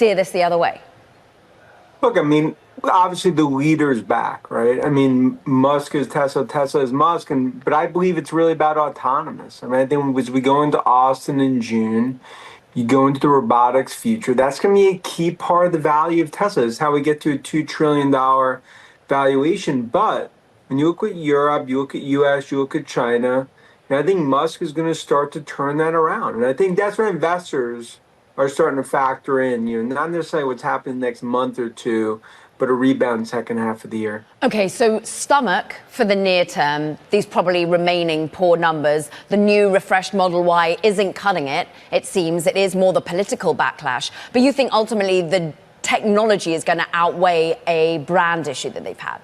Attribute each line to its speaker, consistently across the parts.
Speaker 1: steer this the other way?
Speaker 2: Look, I mean, obviously the leader's back, right? I mean, Musk is Tesla, Tesla is Musk, but I believe it's really about autonomous. I mean, I think as we go into Austin in June, you go into the robotics future. That's going to be a key part of the value of Tesla. Is how we get to a $2 trillion valuation. But when you look at Europe, you look at US, you look at China, and I think Musk is going to start to turn that around. And I think that's what investors are starting to factor in, not necessarily what's happening next month or two, but a rebound second half of the year.
Speaker 1: Okay, so stomach for the near term, these probably remaining poor numbers. The new refreshed Model Y isn't cutting it, it seems. It is more the political backlash. But you think ultimately the technology is going to outweigh a brand issue that they've had?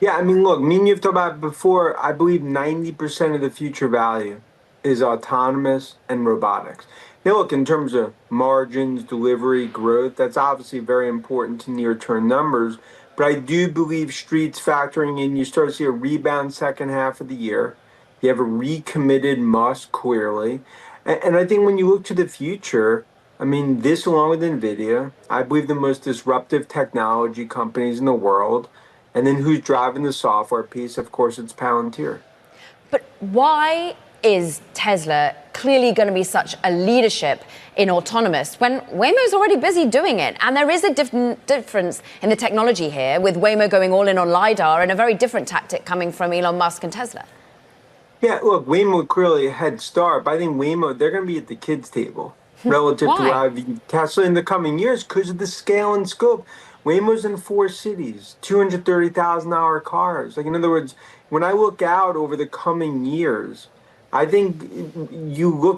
Speaker 2: Yeah, I mean, look, me and you've talked about it before. I believe 90% of the future value is autonomous and robotics. Now, look, in terms of margins, delivery, growth, that's obviously very important to near-term numbers. But I do believe Street's factoring in. You start to see a rebound second half of the year. You have a recommitted Musk, clearly. And I think when you look to the future, I mean, this along with NVIDIA, I believe the most disruptive technology companies in the world. And then who's driving the software piece? Of course, it's Palantir.
Speaker 1: But why is Tesla clearly going to be such a leadership in autonomous when Waymo's already busy doing it? And there is a difference in the technology here, with Waymo going all in on LiDAR and a very different tactic coming from Elon Musk and Tesla.
Speaker 2: Yeah, look, Waymo clearly a head start, but I think Waymo, they're going to be at the kids' table relative to where I view Tesla in the coming years because of the scale and scope. Waymo's in 4 cities, $230,000 cars. Like, in other words, when I look out over the coming years, I think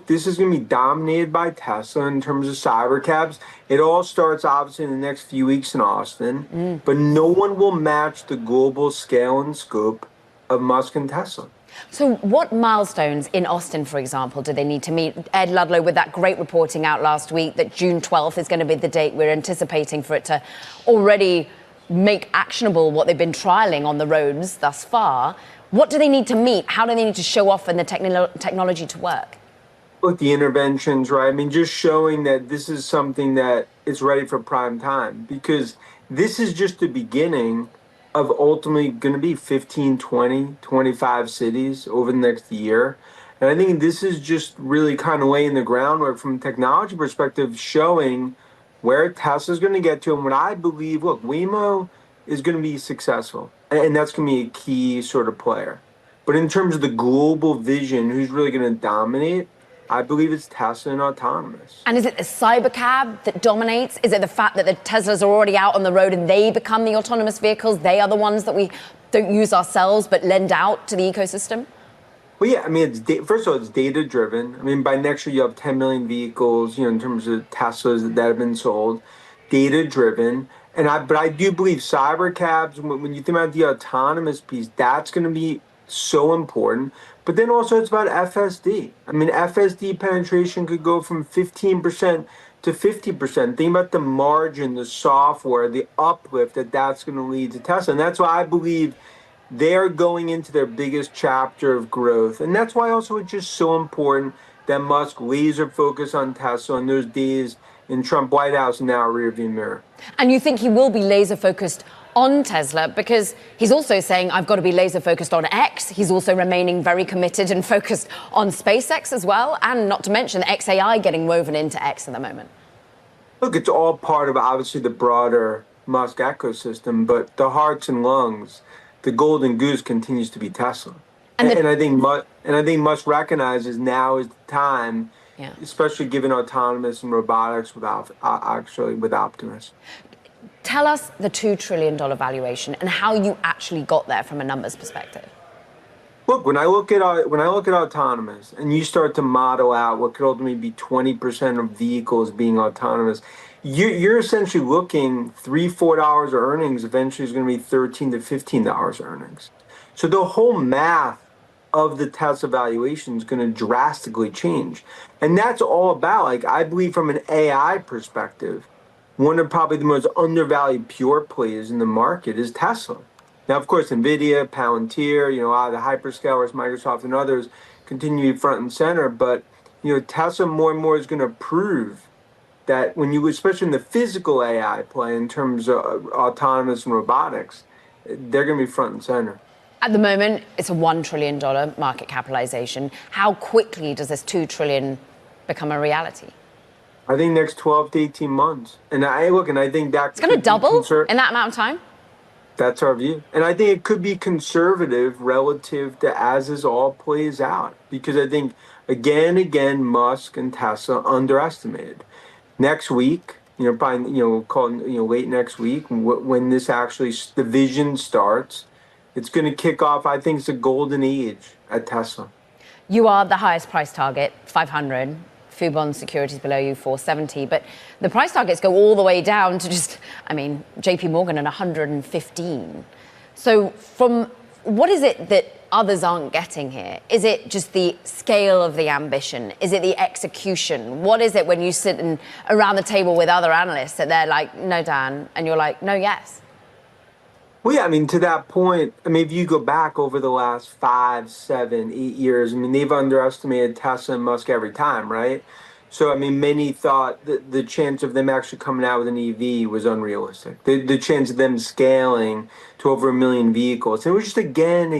Speaker 2: this is going to be dominated by Tesla in terms of cybercabs. It all starts obviously in the next few weeks in Austin, but no one will match the global scale and scope of Musk and Tesla.
Speaker 1: So what milestones in Austin, for example, do they need to meet? Ed Ludlow, with that great reporting out last week that June 12th is going to be the date we're anticipating for it to already make actionable what they've been trialing on the roads thus far. What do they need to meet? How do they need to show off in the technology to work?
Speaker 2: Look, the interventions, right? I mean, just showing that this is something that is ready for prime time, because this is just the beginning of ultimately going to be 15, 20, 25 cities over the next year. And I think this is just really kind of laying the groundwork from a technology perspective, showing where Tesla's going to get to. And what I believe, look, Waymo is going to be successful. And that's going to be a key sort of player. But in terms of the global vision, who's really going to dominate, I believe it's Tesla and autonomous.
Speaker 1: And is it the cybercab that dominates? Is it the fact that the Teslas are already out on the road and they become the autonomous vehicles? They are the ones that we don't use ourselves but lend out to the ecosystem?
Speaker 2: Well, yeah, I mean, first of all, it's data-driven. I mean, by next year, you have 10 million vehicles, in terms of Teslas that have been sold. Data-driven. But I do believe cybercabs, when you think about the autonomous piece, that's going to be so important. But then also it's about FSD. I mean, FSD penetration could go from 15% to 50%. Think about the margin, the software, the uplift that's going to lead to Tesla. And that's why I believe they're going into their biggest chapter of growth. And that's why also it's just so important that Musk laser focus on Tesla in those days in Trump White House and now rearview mirror.
Speaker 1: And you think he will be laser focused on Tesla because he's also saying, I've got to be laser focused on X. He's also remaining very committed and focused on SpaceX as well. And not to mention XAI getting woven into X at the moment.
Speaker 2: Look, it's all part of obviously the broader Musk ecosystem, but the hearts and lungs, the golden goose continues to be Tesla. And I think Musk recognizes now is the time, especially given autonomous and robotics with Optimus.
Speaker 1: Tell us the $2 trillion valuation and how you actually got there from a numbers perspective.
Speaker 2: Look, when I look at autonomous, and you start to model out what could ultimately be 20% of vehicles being autonomous, you're essentially looking $3-4 earnings. Eventually, is going to be $13 to $15 earnings. So the whole math of the Tesla valuation is going to drastically change, and that's all about, I believe, from an AI perspective, one of probably the most undervalued pure plays in the market is Tesla. Now, of course, NVIDIA, Palantir, the hyperscalers, Microsoft, and others continue to be front and center. But, Tesla more and more is going to prove that when you, especially in the physical AI play in terms of autonomous and robotics, they're going to be front and center.
Speaker 1: At the moment, it's a $1 trillion market capitalization. How quickly does this $2 trillion become a reality?
Speaker 2: I think next 12 to 18 months. And I think
Speaker 1: It's going to double in that amount of time?
Speaker 2: That's our view. And I think it could be conservative relative to as this all plays out. Because I think, again, Musk and Tesla underestimated. Next week, probably, call it, late next week, when this actually, the vision starts, it's going to kick off, I think it's a golden age at Tesla.
Speaker 1: You are the highest price target, 500. Fubon securities below you, 470. But the price targets go all the way down to just, JP Morgan at 115. So what is it that others aren't getting here? Is it just the scale of the ambition? Is it the execution? What is it when you sit around the table with other analysts that they're like, no, Dan, and you're like, no, yes?
Speaker 2: Well, yeah, to that point, if you go back over the last 5, 7, 8 years, they've underestimated Tesla and Musk every time, right? So, many thought that the chance of them actually coming out with an EV was unrealistic. The chance of them scaling to over 1 million vehicles. And it was just again.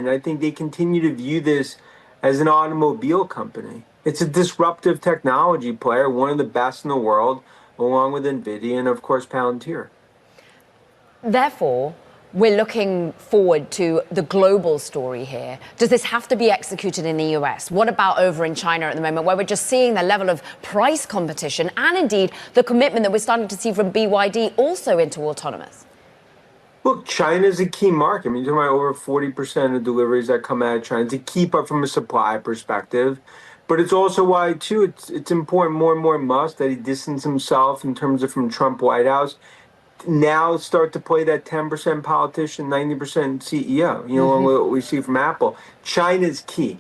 Speaker 2: I think they continue to view this as an automobile company. It's a disruptive technology player, one of the best in the world, along with NVIDIA and, of course, Palantir.
Speaker 1: Therefore, we're looking forward to the global story here. Does this have to be executed in the US? What about over in China at the moment, where we're just seeing the level of price competition and indeed the commitment that we're starting to see from BYD also into autonomous?
Speaker 2: Look, China's a key market. You're talking about over 40% of deliveries that come out of China to keep up from a supply perspective. But it's also why, too, it's important more and more Musk that he distance himself in terms of from Trump White House. Now start to play that 10% politician, 90% CEO, what we see from Apple. China's key.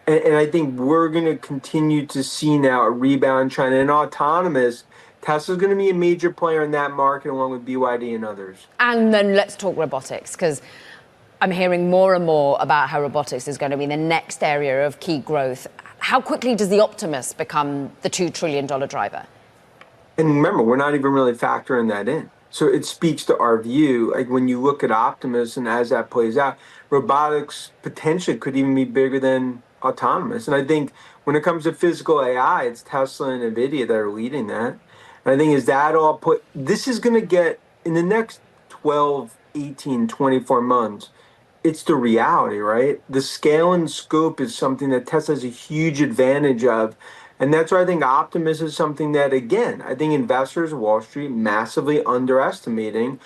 Speaker 2: And I think we're going to continue to see now a rebound in China. And autonomous, Tesla's going to be a major player in that market along with BYD and others.
Speaker 1: And then let's talk robotics, because I'm hearing more and more about how robotics is going to be the next area of key growth. How quickly does the Optimus become the $2 trillion driver?
Speaker 2: And remember, we're not even really factoring that in. So it speaks to our view, like when you look at Optimus and as that plays out, robotics potentially could even be bigger than autonomous. And I think when it comes to physical AI, it's Tesla and NVIDIA that are leading that. And I think as that all this is going to get, in the next 12, 18, 24 months, it's the reality, right? The scale and scope is something that Tesla has a huge advantage of. And that's why I think Optimus is something that, again, I think investors, Wall Street, massively underestimating,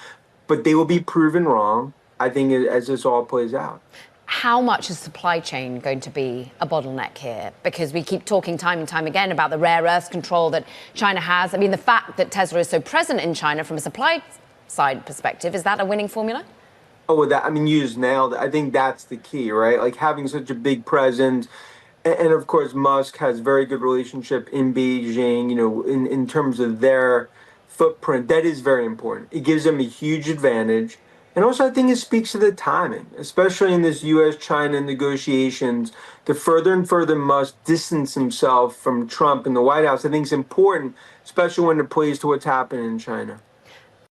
Speaker 2: but they will be proven wrong, I think, as this all plays out.
Speaker 1: How much is supply chain going to be a bottleneck here? Because we keep talking time and time again about the rare earth control that China has. The fact that Tesla is so present in China from a supply side perspective, is that a winning formula?
Speaker 2: Oh, you just nailed it. I think that's the key, right? Like having such a big presence. And of course, Musk has very good relationship in Beijing, in terms of their footprint. That is very important. It gives them a huge advantage. And also, I think it speaks to the timing, especially in this U.S.-China negotiations, the further and further Musk distance himself from Trump in the White House. I think it's important, especially when it plays to what's happening in China.